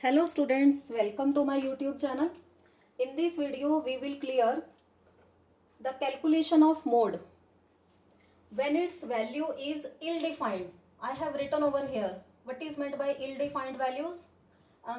Hello students, welcome to my YouTube channel. In this video, we will clear the calculation of mode when its value is ill-defined. I have written over here what is meant by ill-defined values.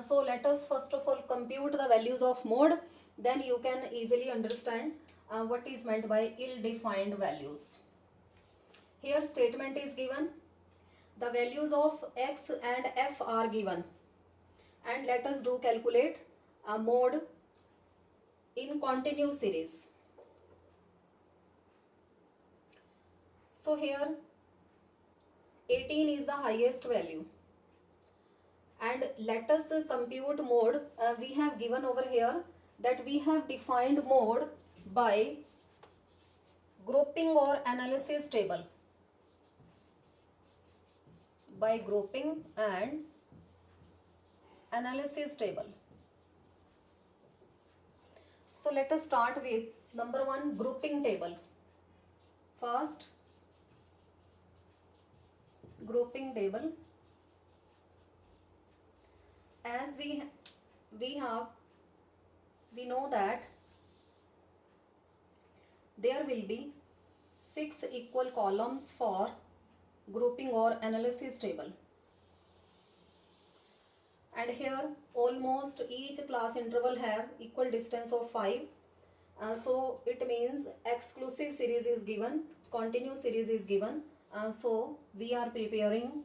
So let us first of all compute the values of mode, then you can easily understand what is meant by ill-defined values. Here statement is given, the values of x and f are given, and let us do calculate a mode in continuous series. So here 18 is the highest value, and let us compute mode. We have given over here that we have defined mode by grouping or analysis table, by grouping and analysis table. So let us start with number one, grouping table. First, grouping table. As we know that there will be 6 equal columns for grouping or analysis table, and here almost each class interval have equal distance of 5. So it means exclusive series is given, continuous series is given. So we are preparing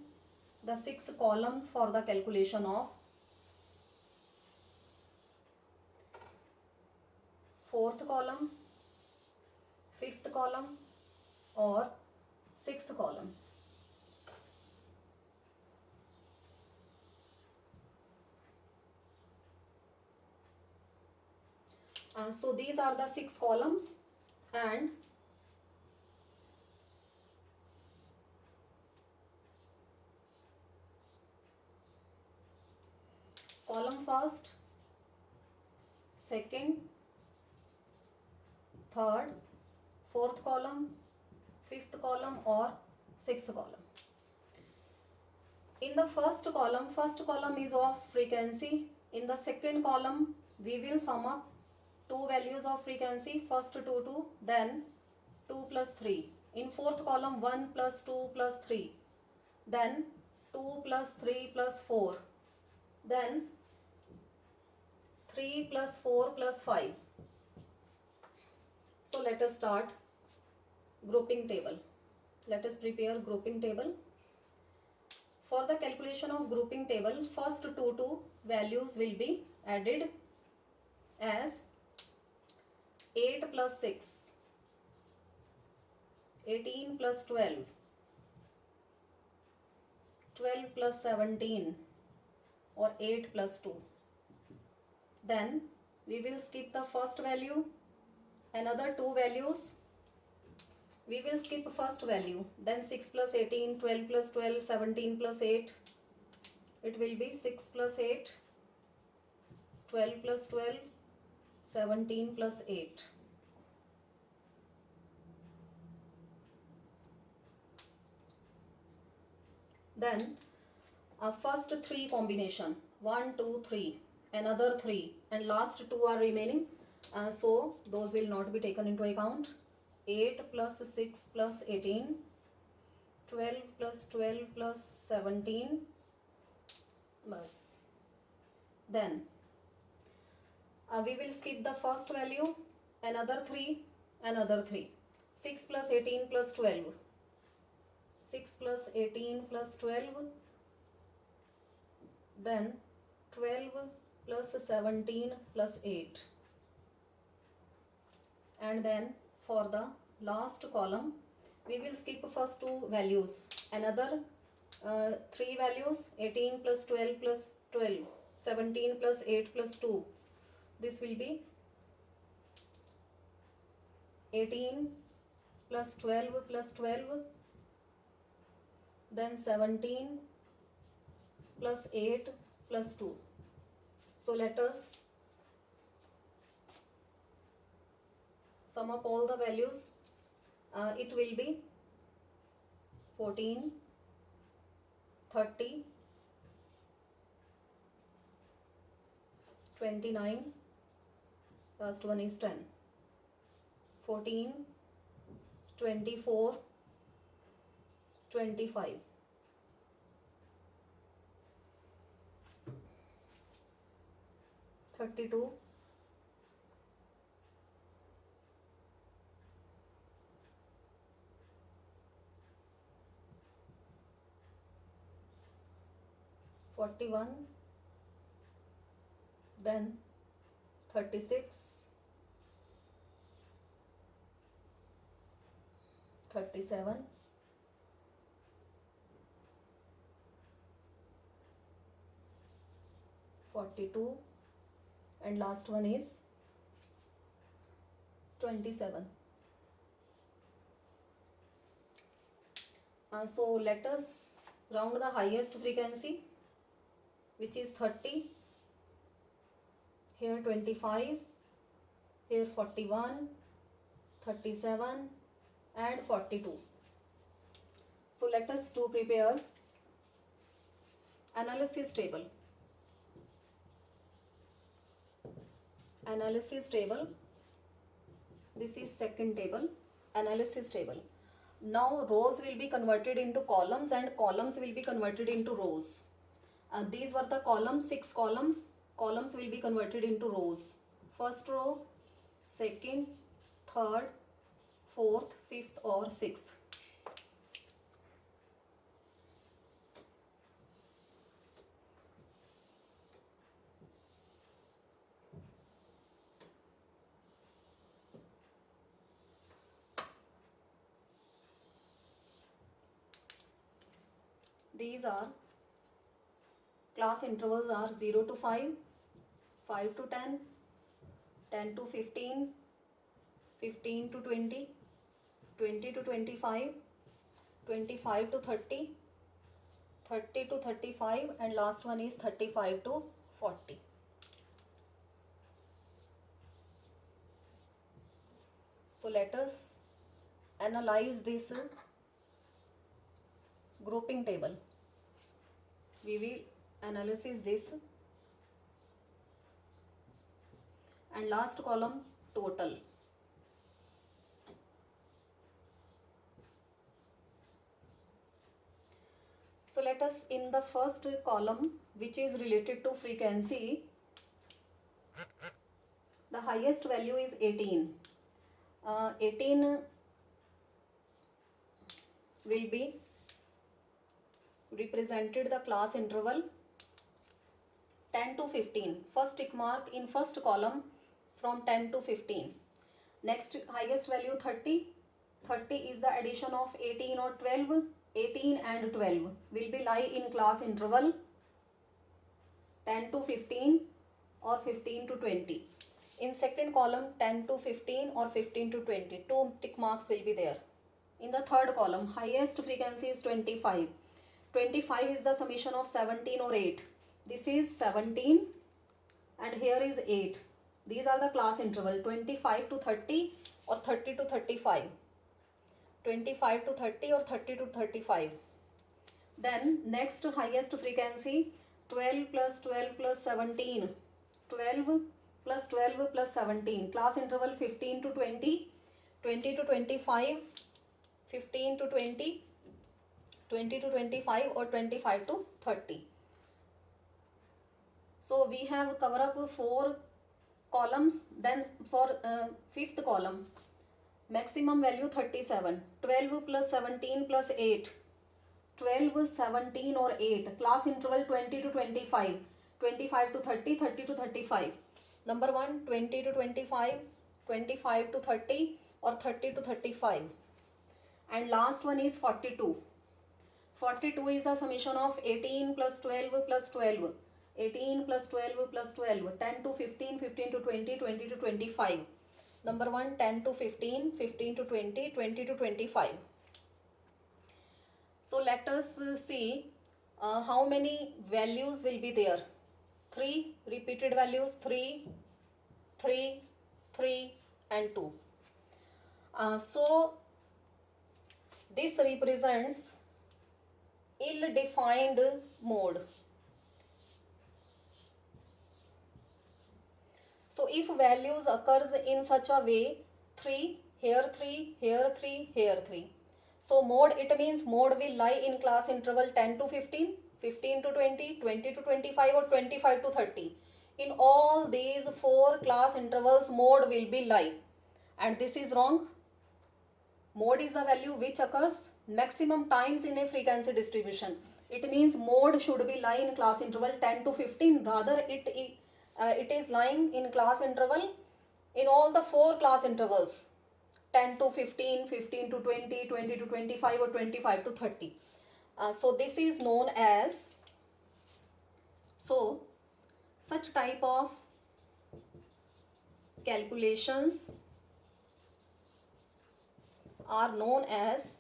the 6 columns for the calculation of fourth column, fifth column or sixth column. So these are the 6 columns, and column first, second, third, fourth column, fifth column or sixth column. In the first column is of frequency. In the second column, we will sum up two values of frequency, first 2, then 2 plus 3. In fourth column, 1 plus 2 plus 3, then 2 plus 3 plus 4, then 3 plus 4 plus 5. So let us start grouping table. Let us prepare grouping table. For the calculation of grouping table, first two values will be added as 8 plus 6, 18 plus 12, 12 plus 17 or 8 plus 2. Then we will skip the first value, another two values. We will skip first value, then 6 plus 18, 12 plus 12, 17 plus 8. It will be 6 plus 8, 12 plus 12, 17 plus 8. Then first 3 combination, 1, 2, 3, another 3, and last 2 are remaining. So those will not be taken into account. 8 plus 6 plus 18, 12 plus 12 plus 17 plus. Then we will skip the first value, another 3, another 3. 6 plus 18 plus 12, 6 plus 18 plus 12, then 12 plus 17 plus 8, and then for the last column we will skip first two values, another 3 values, 18 plus 12 plus 12, 17 plus 8 plus 2. This will be 18 plus 12 plus 12, then 17 plus 8 plus 2. So let us sum up all the values. It will be 14, 30, 29, last one is 10, 14, 24, 25, 32, 41, then 36, 37, 42, and last one is 27. So let us round the highest frequency, which is 30, here 25, here 41, 37 and 42. So let us to prepare analysis table. Analysis table. This is second table, analysis table. Now rows will be converted into columns and columns will be converted into rows. These were the columns, 6 columns. Columns will be converted into rows. First row, second, third, fourth, fifth or sixth. These are class intervals are 0 to 5, 5 to 10, 10 to 15, 15 to 20, 20 to 25, 25 to 30, 30 to 35 and last one is 35 to 40. So let us analyze this grouping table. We will analyze this and last column total. So let us in the first column, which is related to frequency, the highest value is 18. 18 will be represented the class interval 10 to 15. First tick mark in first column from 10 to 15. Next highest value 30. 30 is the addition of 18 or 12. 18 and 12 will be lie in class interval 10 to 15 or 15 to 20. In second column 10 to 15 or 15 to 20. 2 tick marks will be there. In the third column highest frequency is 25. 25 is the summation of 17 or 8. This is 17 and here is 8. These are the class interval 25 to 30 or 30 to 35. 25 to 30 or 30 to 35. Then next highest frequency 12 plus 12 plus 17. 12 plus 12 plus 17. Class interval 15 to 20. 20 to 25. 15 to 20. 20 to 25 or 25 to 30. So we have cover up 4 columns. Then for fifth column maximum value 37. 12 plus 17 plus 8. 12, 17 or 8. Class interval 20 to 25. 25 to 30, 30 to 35. Number 1 20 to 25, 25 to 30 or 30 to 35. And last one is 42. 42 is the summation of 18 plus 12 plus 12. 18 plus 12 plus 12. 10 to 15, 15 to 20, 20 to 25. Number 1 10 to 15, 15 to 20, 20 to 25. So let us see how many values will be there. 3 repeated values, 3, 3, 3 and 2. So this represents ill-defined mode. So if values occurs in such a way, 3 here, 3 here, 3 here, 3, so mode, it means mode will lie in class interval 10 to 15, 15 to 20, 20 to 25, or 25 to 30. In all these four class intervals, mode will be lie, and this is wrong. Mode is a value which occurs maximum times in a frequency distribution. It means mode should be lie in class interval 10 to 15. Rather, it is lying in class interval in all the four class intervals, 10 to 15, 15 to 20, 20 to 25, or 25 to 30. So this is known as, so such type of calculations are known as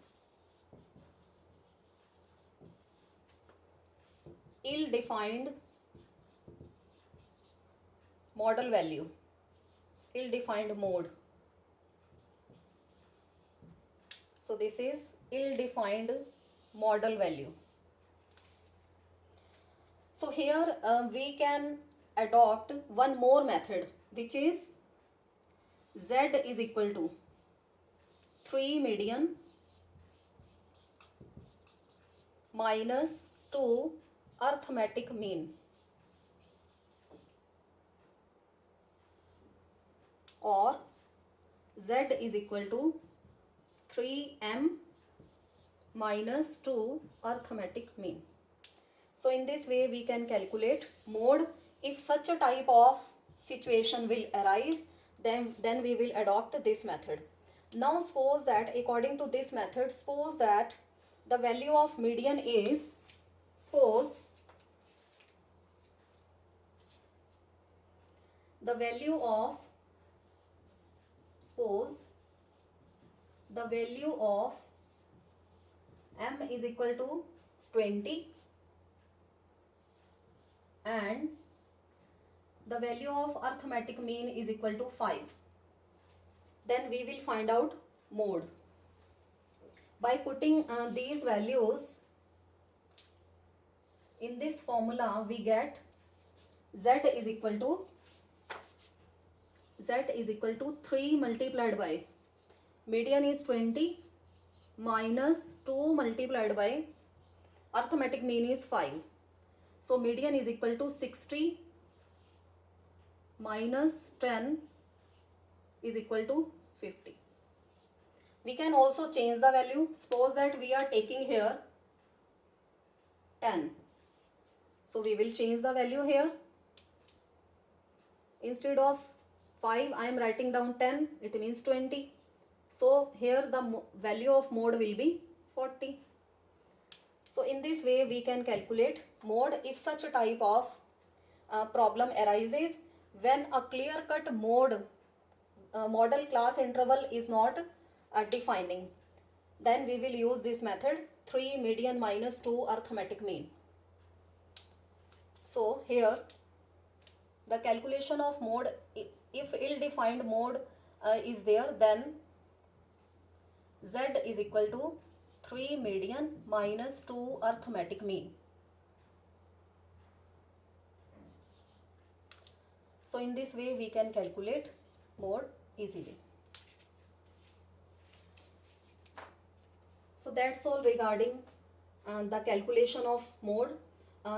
ill-defined model value, ill-defined mode. So this is ill-defined model value. So here we can adopt one more method, which is Z is equal to 3 median minus 2 arithmetic mean, or Z is equal to 3m minus 2 arithmetic mean. So in this way we can calculate mode. If such a type of situation will arise, then we will adopt this method. Now suppose that according to this method, suppose that the value of median is, suppose the value of m is equal to 20 and the value of arithmetic mean is equal to 5. Then we will find out mode. By putting these values in this formula, we get Z is equal to 3 multiplied by median is 20 minus 2 multiplied by arithmetic mean is 5. So median is equal to 60 minus 10 is equal to 50. We can also change the value. Suppose that we are taking here 10. So we will change the value here. Instead of 5, I am writing down 10. It means 20. So here the value of mode will be 40. So in this way we can calculate mode if such a type of problem arises when a clear-cut mode model class interval is not defining. Then we will use this method, 3 median minus 2 arithmetic mean. So here the calculation of mode, if ill-defined mode is there, then Z is equal to 3 median minus 2 arithmetic mean. So in this way we can calculate mode easily. So that's all regarding the calculation of mode.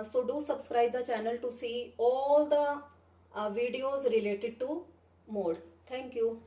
So do subscribe the channel to see all the videos related to mode. Thank you.